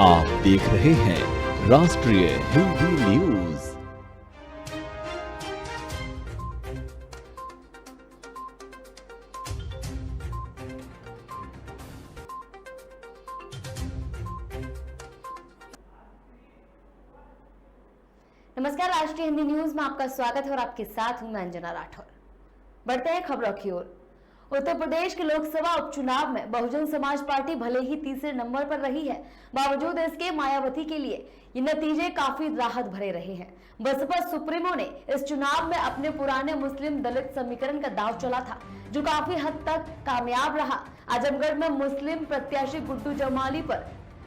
आप देख रहे हैं राष्ट्रीय हिंदी न्यूज। नमस्कार, राष्ट्रीय हिंदी न्यूज में आपका स्वागत है और आपके साथ हूं मैं अंजना राठौर। बढ़ते हैं खबरों की ओर। उत्तर प्रदेश के लोकसभा उपचुनाव में बहुजन समाज पार्टी भले ही तीसरे नंबर पर रही है, बावजूद इसके मायावती के लिए ये नतीजे काफी राहत भरे रहे हैं। बसपा सुप्रीमो ने इस चुनाव में अपने पुराने मुस्लिम दलित समीकरण का दांव चला था, जो काफी हद तक कामयाब रहा। आजमगढ़ में मुस्लिम प्रत्याशी गुड्डू जमाली पर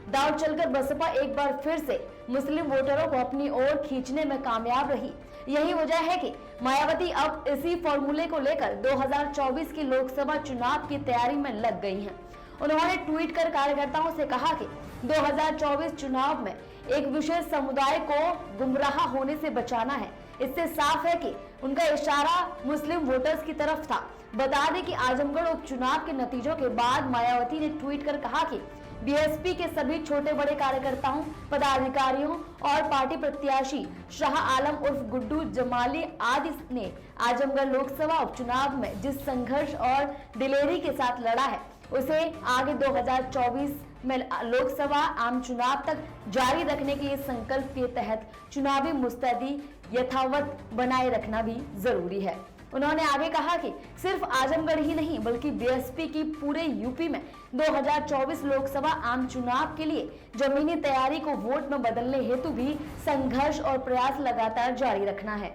दांव चलकर बसपा एक बार फिर से मुस्लिम वोटरों को अपनी ओर खींचने में कामयाब रही। यही वजह है कि मायावती अब इसी फॉर्मूले को लेकर 2024 की लोकसभा चुनाव की तैयारी में लग गई हैं। उन्होंने ट्वीट कर कार्यकर्ताओं से कहा कि 2024 चुनाव में एक विशेष समुदाय को गुमराह होने से बचाना है। इससे साफ है कि उनका इशारा मुस्लिम वोटर्स की तरफ था। बता दें कि आजमगढ़ उपचुनाव के नतीजों के बाद मायावती ने ट्वीट कर कहा कि बीएसपी के सभी छोटे बड़े कार्यकर्ताओं, पदाधिकारियों और पार्टी प्रत्याशी शाह आलम उर्फ गुड्डू जमाली आदि ने आजमगढ़ लोकसभा उपचुनाव में जिस संघर्ष और दिलेरी के साथ लड़ा है, उसे आगे 2024 में लोकसभा आम चुनाव तक जारी रखने के संकल्प के तहत चुनावी मुस्तैदी यथावत बनाए रखना भी जरूरी है। उन्होंने आगे कहा कि सिर्फ आजमगढ़ ही नहीं बल्कि बीएसपी की पूरे यूपी में 2024 लोकसभा आम चुनाव के लिए जमीनी तैयारी को वोट में बदलने हेतु भी संघर्ष और प्रयास लगातार जारी रखना है।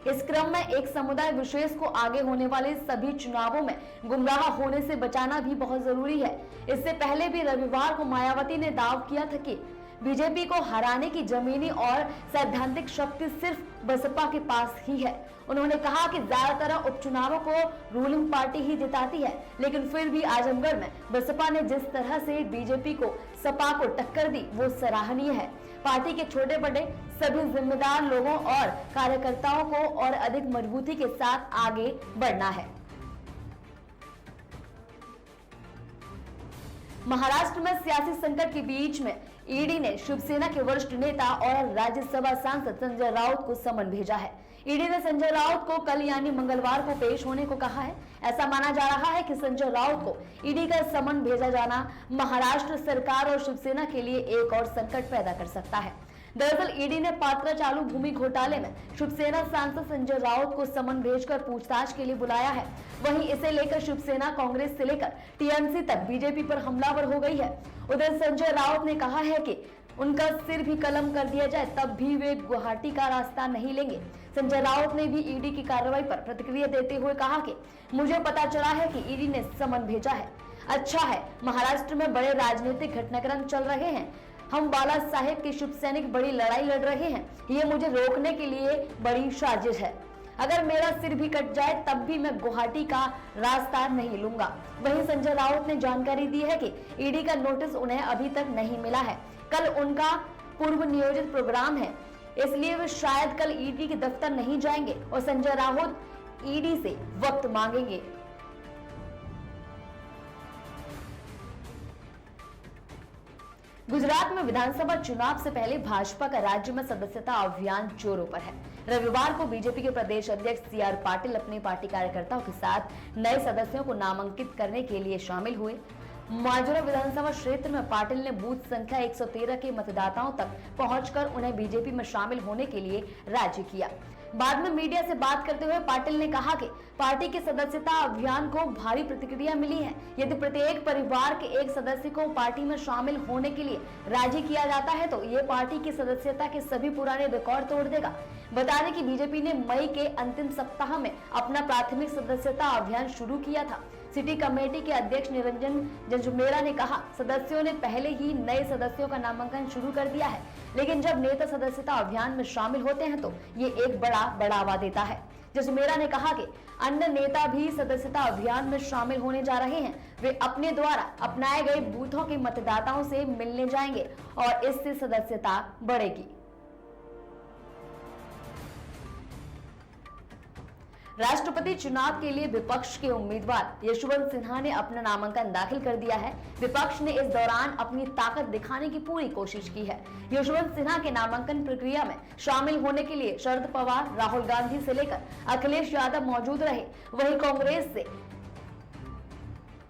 इस क्रम में एक समुदाय विशेष को आगे होने वाले सभी चुनावों में गुमराह होने से बचाना भी बहुत जरूरी है। इससे पहले भी रविवार को मायावती ने दाव किया था कि बीजेपी को हराने की जमीनी और सैद्धांतिक शक्ति सिर्फ बसपा के पास ही है। उन्होंने कहा कि ज्यादातर उपचुनावों को रूलिंग पार्टी ही जिताती है, लेकिन फिर भी आजमगढ़ में बसपा ने जिस तरह से बीजेपी को सपा को टक्कर दी वो सराहनीय है। पार्टी के छोटे बड़े सभी जिम्मेदार लोगों और कार्यकर्ताओं को और अधिक मजबूती के साथ आगे बढ़ना है। महाराष्ट्र में सियासी संकट के बीच में ईडी ने शिवसेना के वरिष्ठ नेता और राज्यसभा सांसद संजय राउत को समन भेजा है। ईडी ने संजय राउत को कल यानी मंगलवार को पेश होने को कहा है। ऐसा माना जा रहा है कि संजय राउत को ईडी का समन भेजा जाना महाराष्ट्र सरकार और शिवसेना के लिए एक और संकट पैदा कर सकता है। दरअसल ईडी ने पात्रा चालू भूमि घोटाले में शिवसेना सांसद संजय राउत को समन भेजकर पूछताछ के लिए बुलाया है। वहीं इसे लेकर शिवसेना कांग्रेस से लेकर टीएमसी तक बीजेपी पर हमलावर हो गई है। उधर संजय राउत ने कहा है कि उनका सिर भी कलम कर दिया जाए तब भी वे गुवाहाटी का रास्ता नहीं लेंगे। संजय राउत ने भी ईडी की कार्रवाई पर प्रतिक्रिया देते हुए कहा कि मुझे पता चला है कि ईडी ने समन भेजा है। अच्छा है, महाराष्ट्र में बड़े राजनीतिक घटनाक्रम चल रहे हैं। हम बाला साहेब के शुभ सैनिक बड़ी लड़ाई लड़ रहे हैं। ये मुझे रोकने के लिए बड़ी साजिश है। अगर मेरा सिर भी कट जाए तब भी मैं गुवाहाटी का रास्ता नहीं लूंगा। वहीं संजय राउत ने जानकारी दी है कि ईडी का नोटिस उन्हें अभी तक नहीं मिला है। कल उनका पूर्व नियोजित प्रोग्राम है, इसलिए वे शायद कल ईडी के दफ्तर नहीं जाएंगे और संजय राउत ईडी से वक्त मांगेंगे। गुजरात में विधानसभा चुनाव से पहले भाजपा का राज्य में सदस्यता अभियान जोरों पर है। रविवार को बीजेपी के प्रदेश अध्यक्ष सीआर पाटिल अपनी पार्टी कार्यकर्ताओं के साथ नए सदस्यों को नामांकित करने के लिए शामिल हुए। माजरा विधानसभा क्षेत्र में पाटिल ने बूथ संख्या 113 के मतदाताओं तक पहुंचकर उन्हें बीजेपी में शामिल होने के लिए राजी किया। बाद में मीडिया से बात करते हुए पाटिल ने कहा कि पार्टी के सदस्यता अभियान को भारी प्रतिक्रिया मिली है। यदि प्रत्येक परिवार के एक सदस्य को पार्टी में शामिल होने के लिए राजी किया जाता है तो ये पार्टी की सदस्यता के सभी पुराने रिकॉर्ड तोड़ देगा। बता दें कि बीजेपी ने मई के अंतिम सप्ताह में अपना प्राथमिक सदस्यता अभियान शुरू किया था। सिटी कमेटी के अध्यक्ष निरंजन जंजुमेरा ने कहा, सदस्यों ने पहले ही नए सदस्यों का नामांकन शुरू कर दिया है, लेकिन जब नेता सदस्यता अभियान में शामिल होते हैं तो ये एक बड़ा बढ़ावा देता है। जंजुमेरा ने कहा कि अन्य नेता भी सदस्यता अभियान में शामिल होने जा रहे हैं। वे अपने द्वारा अपनाए गए बूथों के मतदाताओं से मिलने जाएंगे और इससे सदस्यता बढ़ेगी। राष्ट्रपति चुनाव के लिए विपक्ष के उम्मीदवार यशवंत सिन्हा ने अपना नामांकन दाखिल कर दिया है। विपक्ष ने इस दौरान अपनी ताकत दिखाने की पूरी कोशिश की है। यशवंत सिन्हा के नामांकन प्रक्रिया में शामिल होने के लिए शरद पवार, राहुल गांधी से लेकर अखिलेश यादव मौजूद रहे। वहीं कांग्रेस से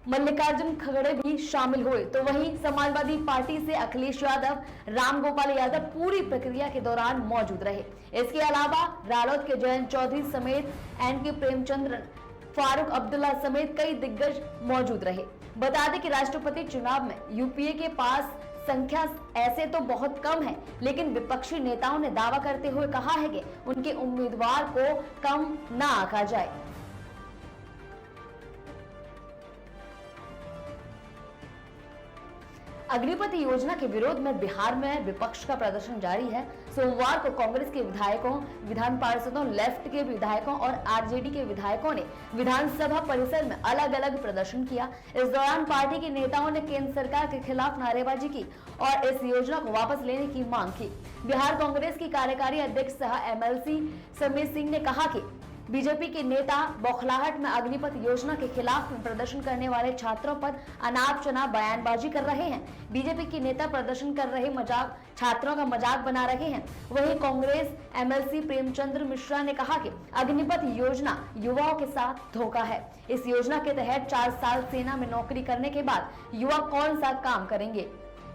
मल्लिकार्जुन खड़गे भी शामिल हुए, तो वहीं समाजवादी पार्टी से अखिलेश यादव, रामगोपाल यादव पूरी प्रक्रिया के दौरान मौजूद रहे। इसके अलावा रालोद के जयंत चौधरी समेत एन के प्रेमचंद्रन, फारूक अब्दुल्ला समेत कई दिग्गज मौजूद रहे। बता दें कि राष्ट्रपति चुनाव में यूपीए के पास संख्या ऐसे तो बहुत कम है, लेकिन विपक्षी नेताओं ने दावा करते हुए कहा है कि उनके उम्मीदवार को कम न आंका जाए। अग्निपथ योजना के विरोध में बिहार में विपक्ष का प्रदर्शन जारी है। सोमवार को कांग्रेस के विधायकों, विधान पार्षदों, लेफ्ट के विधायकों और आरजेडी के विधायकों ने विधानसभा परिसर में अलग अलग प्रदर्शन किया। इस दौरान पार्टी के नेताओं ने केंद्र सरकार के खिलाफ नारेबाजी की और इस योजना को वापस लेने की मांग की। बिहार कांग्रेस की कार्यकारी अध्यक्ष सह एमएलसी समीर सिंह ने कहा कि बीजेपी के नेता बौखलाहट में अग्निपथ योजना के खिलाफ प्रदर्शन करने वाले छात्रों पर अनाप शनाप बयानबाजी कर रहे हैं। बीजेपी के नेता प्रदर्शन कर रहे छात्रों का मजाक बना रहे हैं। वहीं कांग्रेस एमएलसी प्रेमचंद्र मिश्रा ने कहा कि अग्निपथ योजना युवाओं के साथ धोखा है। इस योजना के तहत 4 साल सेना में नौकरी करने के बाद युवा कौन सा काम करेंगे।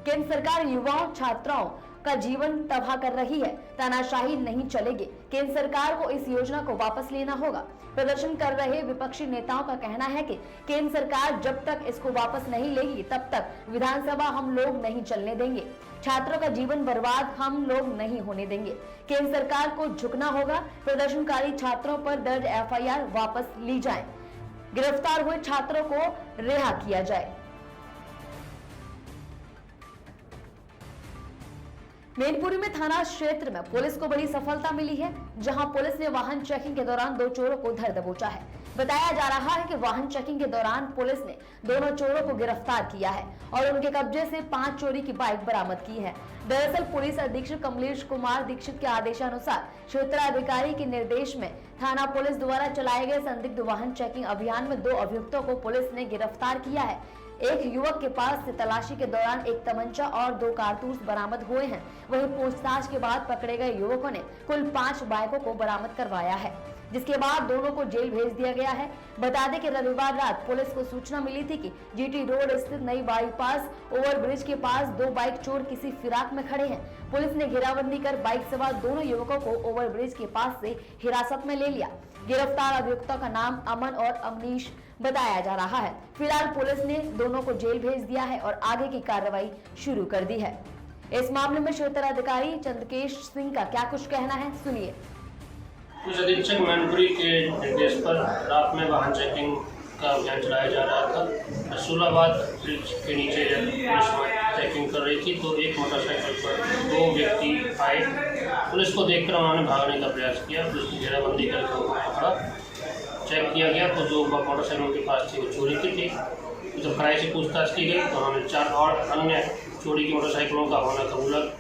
केंद्र सरकार युवाओं, छात्राओं का जीवन तबाह कर रही है। तानाशाही नहीं चलेगी। केंद्र सरकार को इस योजना को वापस लेना होगा। प्रदर्शन कर रहे विपक्षी नेताओं का कहना है कि केंद्र सरकार जब तक इसको वापस नहीं लेगी तब तक विधानसभा हम लोग नहीं चलने देंगे। छात्रों का जीवन बर्बाद हम लोग नहीं होने देंगे। केंद्र सरकार को झुकना होगा। प्रदर्शनकारी छात्रों पर दर्ज एफआईआर वापस ली जाए। गिरफ्तार हुए छात्रों को रिहा किया जाए। मैनपुरी में थाना क्षेत्र में पुलिस को बड़ी सफलता मिली है, जहां पुलिस ने वाहन चेकिंग के दौरान 2 चोरों को धर दबोचा है। बताया जा रहा है कि वाहन चेकिंग के दौरान पुलिस ने दोनों चोरों को गिरफ्तार किया है और उनके कब्जे से 5 चोरी की बाइक बरामद की है। दरअसल पुलिस अधीक्षक कमलेश कुमार दीक्षित के आदेशानुसार क्षेत्राधिकारी के निर्देश में थाना पुलिस द्वारा चलाए गए संदिग्ध वाहन चेकिंग अभियान में 2 अभियुक्तों को पुलिस ने गिरफ्तार किया है। एक युवक के पास से तलाशी के दौरान एक तमंचा और 2 कारतूस बरामद हुए हैं। वहीं पूछताछ के बाद पकड़े गए युवकों ने कुल 5 बाइकों को बरामद करवाया है, जिसके बाद दोनों को जेल भेज दिया गया है। बता दें कि रविवार रात पुलिस को सूचना मिली थी कि जीटी रोड स्थित नई बाईपास ओवरब्रिज के पास 2 बाइक चोर किसी फिराक में खड़े हैं। पुलिस ने घेराबंदी कर बाइक सवार दोनों युवकों को ओवरब्रिज के पास से हिरासत में ले लिया। गिरफ्तार अभियुक्तों का नाम अमन और अमनीश बताया जा रहा है। फिलहाल पुलिस ने दोनों को जेल भेज दिया है और आगे की कार्रवाई शुरू कर दी है। इस मामले में क्षेत्राधिकारी चंद्रकेश सिंह का क्या कुछ कहना है, सुनिए। पुलिस अधीक्षक मैनपुरी के निर्देश पर रात में वाहन चेकिंग का अभियान चलाया जा रहा था। रसूलाबाद ब्रिज के नीचे जब पुलिस चेकिंग कर रही थी तो एक मोटरसाइकिल पर 2 व्यक्ति आए। पुलिस को देखकर उन्होंने भागने का प्रयास किया। पुलिस ने घेराबंदी करके पकड़ा। चेक किया गया तो जो मोटरसाइकिल उनके पास थी वो चोरी की थी। जब खराई से पूछताछ की गई तो उन्होंने 4 और अन्य चोरी की मोटरसाइकिलों का होना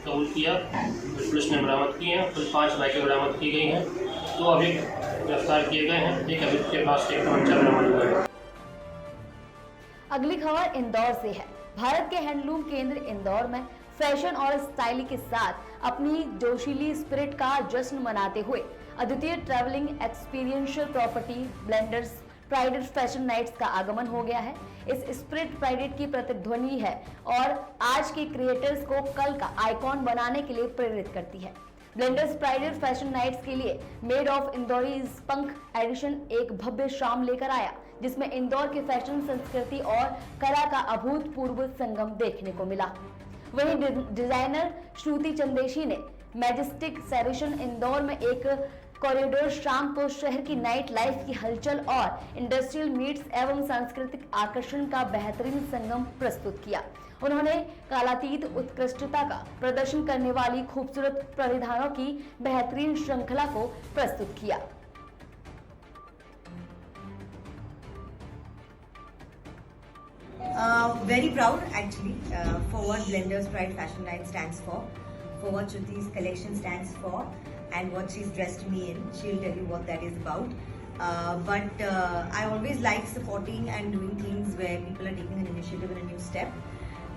कबूल किया। पुलिस ने बरामद किए हैं। कुल 5 बाइकें बरामद की गई हैं। 2 अभियुक्त गिरफ्तार किए गए हैं। एक अभियुक्त के पास एक तमंचा बरामद हुआ है। अगली खबर इंदौर से है। भारत के हैंडलूम केंद्र इंदौर में फैशन और स्टाइल के साथ अपनी जोशीली स्पिरिट का जश्न मनाते हुए अद्वितीय travelling experiential property blenders prided fashion nights का आगमन हो गया है। इस स्पिरिट प्राइडेड की प्रतिध्वनि है और आज के क्रिएटर्स को कल का आइकॉन बनाने के लिए प्रेरित करती है। ब्लेंडर्स प्राइडेड फैशन नाइट्स के लिए मेड ऑफ इंदौरी स्पंक एडिशन एक भव्य शाम लेकर आया, जिसमें इंदौर की फैशन संस्कृति और कला का अभूतपूर्व संगम देखने को मिला। वहीं डिजाइनर श्रुति चंदेशी ने मैजेस्टिक सेरेशन इंदौर में एक कॉरिडोर शाम को शहर की नाइट लाइफ की हलचल और इंडस्ट्रियल मीट्स एवं सांस्कृतिक आकर्षण का बेहतरीन संगम प्रस्तुत किया। उन्होंने कालातीत उत्कृष्टता का प्रदर्शन करने वाली खूबसूरत परिधानों की बेहतरीन श्रृंखला को प्रस्तुत किया। Very proud actually for what Blenders Pride Fashion Night stands for what Shruti's collection stands for, and what she's dressed me in. She'll tell you what that is about. But I always like supporting and doing things where people are taking an initiative and a new step.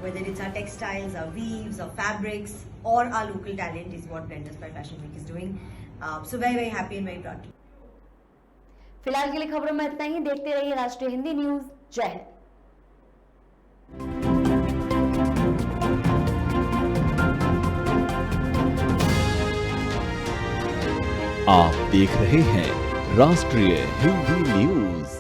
Whether it's our textiles, our weaves, our fabrics, or our local talent is what Blenders by Fashion Week is doing. So very, very happy and very proud. फिलहाल के लिए खबरों में इतना ही। देखते रहिए राष्ट्रीय Hindi news. जय हिंद। आप देख रहे हैं राष्ट्रीय हिंदी न्यूज।